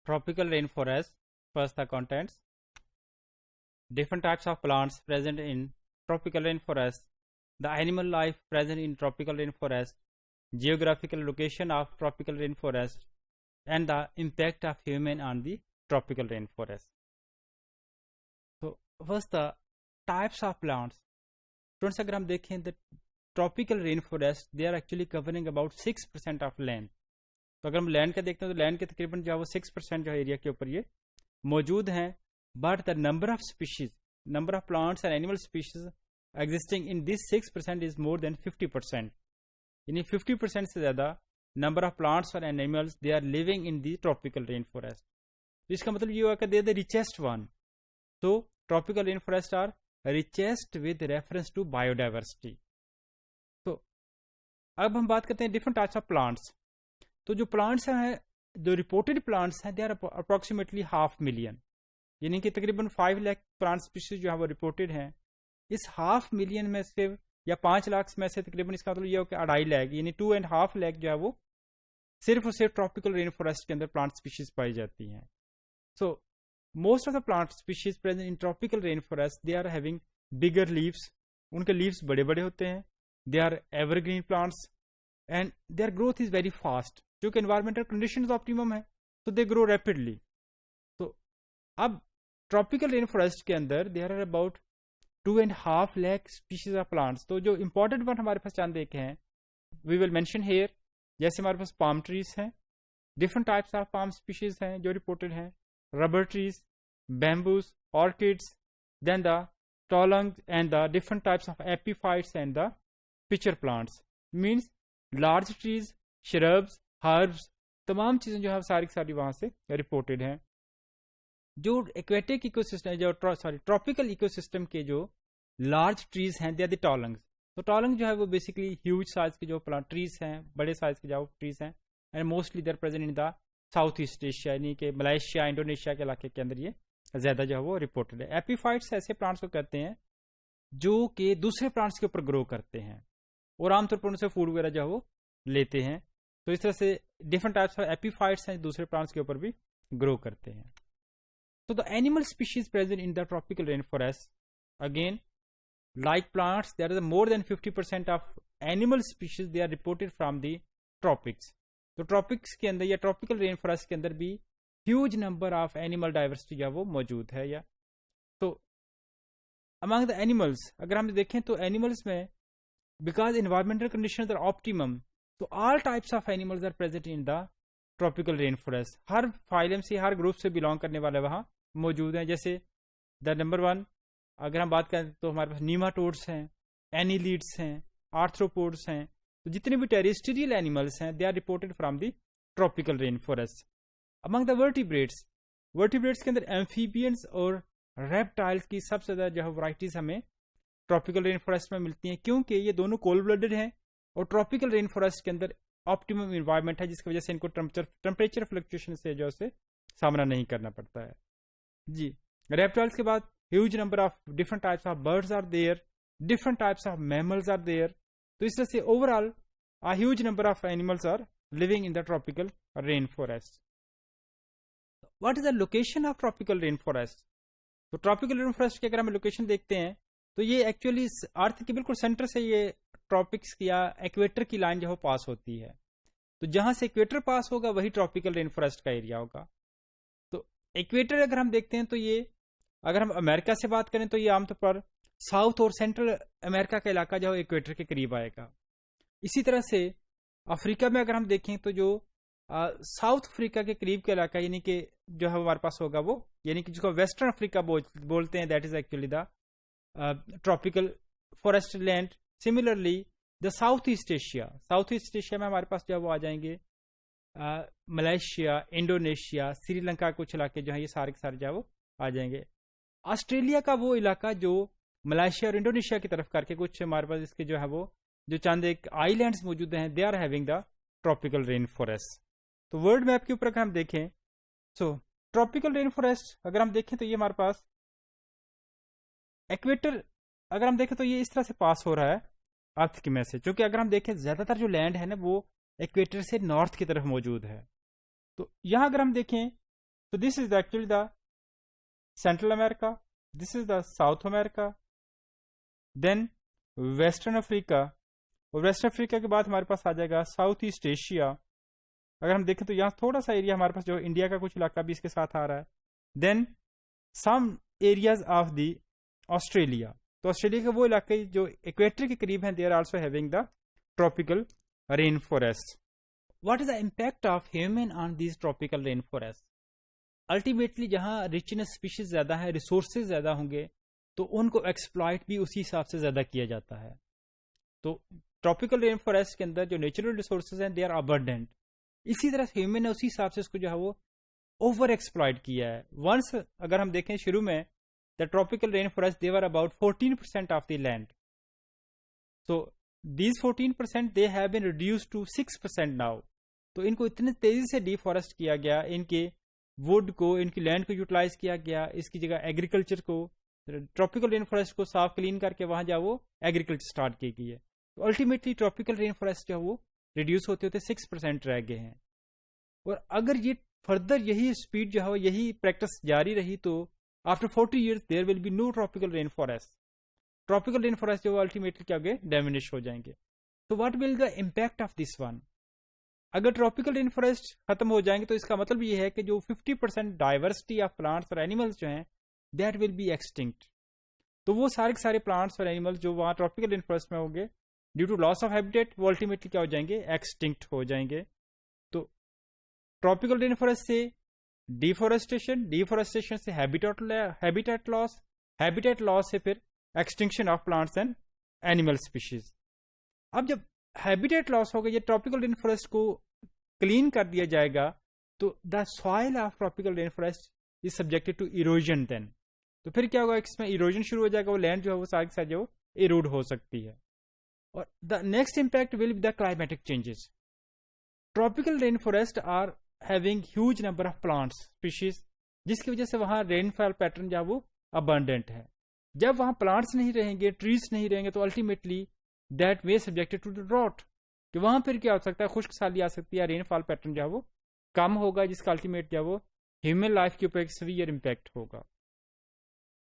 Tropical rainforest. First, the contents. Different types of plants present in tropical rainforest. The animal life present in tropical rainforest. Geographical location of tropical rainforest. And the impact of human on the tropical rainforest. So, first the types of plants. Friends, अगर हम देखें the tropical rainforest, they are actually covering about 6% of land. तो अगर हम land का देखते हैं तो लैंड के तकरीबन जो है वो 6% जो एरिया के ऊपर ये मौजूद हैं. But the number of species, number of plants and animal species existing in this 6% is more than 50%. यानी 50% से ज़्यादा नंबर ऑफ प्लांट्स और animals they are living in the tropical rain forest. तो इसका मतलब ये हुआ कि they are the richest one. तो tropical rain forest are richest with reference to biodiversity. तो अब हम बात करते हैं डिफरेंट टाइप्स ऑफ प्लांट्स. तो जो प्लांट्स हैं, जो रिपोर्टेड प्लांट्स हैं, दे आर अप्रोक्सीमेटली 500,000. यानी कि तकरीबन 5 लाख प्लांट स्पीशीज जो है वो रिपोर्टेड हैं. इस 500,000 में से या 5 लाख में से तकरीबन इसका मतलब ये हो कि 2.5 लाख यानी 2.5 लाख जो है वो सिर्फ और सिर्फ ट्रॉपिकल रेन फॉरेस्ट के अंदर प्लांट स्पीशीज पाई जाती हैं. So most of the plant species present in tropical rain forest they are having bigger leaves. उनके लीव्स बड़े बड़े होते हैं. They are evergreen plants and their growth is very fast. क्योंकि एनवायरमेंटल कंडीशंस ऑप्टिमम है तो दे ग्रो रैपिडली. तो अब ट्रॉपिकल रेन फॉरेस्ट के अंदर there are about 2.5 lakh species of plants. तो जो इंपॉर्टेंट वन हमारे पास चंद एक हैं, वी विल मेंशन हियर. जैसे हमारे पास पाम ट्रीज हैं, different types of palm species हैं जो रिपोर्टेड हैं. Rubber trees, bamboos, orchids, then the tualang and the different types of epiphytes and the pitcher plants. Means large trees, shrubs, herbs, तमाम चीज़ें जो है सारी सारी वहाँ से रिपोर्टेड हैं. जो एक्वेटिक इकोसिस्टम, जो ट्रॉपिकल इकोसिस्टम के जो लार्ज ट्रीज हैं, दे आर द टोलंग्स. तो टोलंग जो है वो बेसिकली ह्यूज साइज के जो प्लांट ट्रीज हैं, बड़े साइज के जो ट्रीज हैं, and mostly there present in the south east Asia, यानी कि मलेशिया, इंडोनेशिया के इलाके के अंदर ये ज़्यादा जो है वो रिपोर्टेड है. एपीफाइट्स ऐसे प्लांट्स को कहते हैं जो कि दूसरे प्लांट्स के ऊपर ग्रो करते हैं और आमतौर पर उनसे फूड वगैरह जो है वो लेते हैं. तो इस तरह से डिफरेंट टाइप्स ऑफ एपीफाइट्स हैं दूसरे प्लांट्स के ऊपर भी ग्रो करते हैं. तो the animal species present in the tropical rain forest, again like plants, there is more than 50% of animal species they are reported from the tropics. तो tropics के अंदर या tropical rainforest के अंदर भी huge number of animal diversity या वो मौजूद है. या तो among the animals अगर हम देखें तो animals में because environmental conditions are optimum, तो all types of animals are present in the tropical rainforest. Her phylum से, हर ग्रुप से बिलोंग करने वाले वहाँ मौजूद हैं. जैसे द नंबर 1 अगर हम बात करें तो हमारे पास नीमाटोड्स हैं, एनिलीड्स हैं, आर्थ्रोपोड्स हैं. तो जितने भी टेरेस्ट्रियल एनिमल्स हैं, they are reported from the tropical rain forest. Among the vertebrates, vertebrates के अंदर एम्फीबियंस और रेप्टाइल्स की सबसे ज़्यादा जो है वैराइटीज हमें ट्रॉपिकल रेन फॉरेस्ट में मिलती हैं, क्योंकि ये दोनों कोल्ड ब्लडेड हैं और ट्रॉपिकल रेन फॉरेस्ट के अंदर ऑप्टिमम इन्वायरमेंट है, जिसकी वजह से इनको टेम्परेचर फ्लक्चुएशन से जो है सामना नहीं करना पड़ता है. जी, रेप्टाइल्स के बाद huge number of different types of birds are there, different types of mammals are there. तो इस तरह से overall a huge number of animals are living in the tropical rainforest. What is the location of tropical rainforest? तो tropical rainforest की अगर हम location देखते हैं तो ये एक्चुअली अर्थ के बिल्कुल सेंटर से ये ट्रॉपिक्स या इक्वेटर की लाइन जो है पास होती है. तो जहां से इक्वेटर पास होगा वही ट्रॉपिकल रेनफॉरेस्ट का एरिया होगा. तो इक्वेटर अगर हम देखते हैं तो ये, अगर हम अमेरिका से बात करें तो ये आमतौर पर साउथ और सेंट्रल अमेरिका का इलाका जो है इक्वेटर के करीब आएगा. इसी तरह से अफ्रीका में अगर हम देखें तो जो साउथ अफ्रीका के करीब का इलाका यानी कि जो है हमारे पास होगा वो, यानी कि जिसको वेस्टर्न अफ्रीका बोलते हैं, that is actually the tropical forest land. Similarly the south east Asia, south east Asia में हमारे पास जो है वो आ जाएंगे मलेशिया, इंडोनेशिया, श्रीलंका, कुछ इलाके जो है ये सारे के सारे जो है वो आ जाएंगे. ऑस्ट्रेलिया का वो इलाका जो मलेशिया और इंडोनेशिया की तरफ करके कुछ हमारे पास इसके जो है वो जो चंद एक आइलैंड्स मौजूद हैं, they are having the tropical rain forest. तो वर्ल्ड मैप के ऊपर अगर हम देखें, सो ट्रॉपिकल रेन फॉरेस्ट अगर हम देखें तो ये हमारे पास इक्वेटर अगर हम देखें तो ये इस तरह से पास हो रहा है अर्थ की में से, क्योंकि अगर हम देखें ज्यादातर जो लैंड है ना वो इक्वेटर से नॉर्थ की तरफ मौजूद है. तो यहाँ अगर हम देखें So this is actually the Central America, this is the South America, then Western Africa, اور ویسٹرن افریقہ کے بعد ہمارے پاس آ جائے گا ساؤتھ ایسٹ ایشیا. اگر ہم دیکھیں تو یہاں تھوڑا سا ایریا ہمارے پاس جو انڈیا کا کچھ علاقہ بھی اس کے ساتھ آ رہا ہے. Then some areas of the Australia, تو آسٹریلیا کے وہ علاقے جو ایکویٹر کے قریب ہیں, they are also having the tropical rain forest. What is the impact of human on these tropical rain forest? Ultimately جہاں ریچنس اسپیشیز زیادہ ہے, ریسورسز زیادہ ہوں گے, تو ان کو ایکسپلائٹ بھی اسی حساب سے زیادہ کیا جاتا ہے. تو ٹراپیکل رین فارسٹ کے اندر جو نیچرل ریسورسز ہیں دے آر ابنڈنٹ. اسی طرح ہیومن نے اسی حساب سے اس کو جو ہے وہ اوور ایکسپلائٹ کیا ہے. ونس اگر ہم دیکھیں شروع میں the tropical rain forest they were about 14% of the land. So these 14% they have been reduced to 6% now. تو ان کو اتنے تیزی سے ڈی فارسٹ کیا گیا, ان کے ووڈ کو, ان کی لینڈ کو یوٹیلائز کیا گیا, اس کی جگہ ایگریکلچر کو, ٹراپیکل رین فارسٹ کو صاف کلین کر کے وہاں جا وہ ایگریکلچر اسٹارٹ کی گئی ہے. تو الٹیمیٹلی ٹراپیکل رین فارسٹ جو وہ ریڈیوس ہوتے ہوتے 6% رہ گئے ہیں. اور اگر یہ فردر یہی اسپیڈ جو ہے یہی پریکٹس جاری رہی تو after 40 years there will be no tropical rain forest. Tropical rain forest جو الٹیمیٹلی کیا گئے ڈیمینش ہو جائیں گے. تو what will the impact of this one? اگر ٹراپیکل رین فارسٹ ختم ہو جائیں گے تو اس کا مطلب یہ ہے کہ جو 50% ڈائیورسٹی آف پلانٹس اور اینیملس جو ہیں دیٹ ول بی ایکسٹنکٹ. تو وہ سارے کے سارے پلانٹس اور اینیملس جو وہاں ٹراپیکل رین فارسٹ میں ہوں گے due to loss of habitat وہ الٹیمیٹلی کیا ہو جائیں گے, ایکسٹنکٹ ہو جائیں گے. تو ٹراپیکل رین فارسٹ سے ڈیفورسٹیشن, ڈیفورسٹیشن سے ہیبیٹیٹ لاس, ہیبیٹیٹ لاس سے پھر extinction of plants and animal species. اب جب ہیبیٹیٹ لاس ہوگا, یہ ٹراپیکل رین فارسٹ کو کلین کر دیا جائے گا تو the soil of tropical rain forest is subjected to erosion. Then تو پھر کیا ہوگا, اس میں ایروژن شروع ہو جائے گا, وہ لینڈ جو ہے وہ سارے کے ساتھ جو ایروڈ ہو سکتی ہے. اور the next impact will be the climatic changes. Tropical rain forest are having huge number of plants species, جس کی وجہ سے وہاں رین فال پیٹرن جو وہ ابنڈنٹ ہے. جب وہاں پلانٹس نہیں رہیں گے, ٹریز نہیں رہیں گے, تو ultimately that way subjected to the drought, کہ وہاں پھر کیا ہو سکتا ہے, خشک سالی آ سکتی ہے, رین فال پیٹرن جو وہ کم ہوگا, جس کا الٹیمیٹ جو وہ ہیومن لائف کے اوپر ایک سیویئر امپیکٹ ہوگا.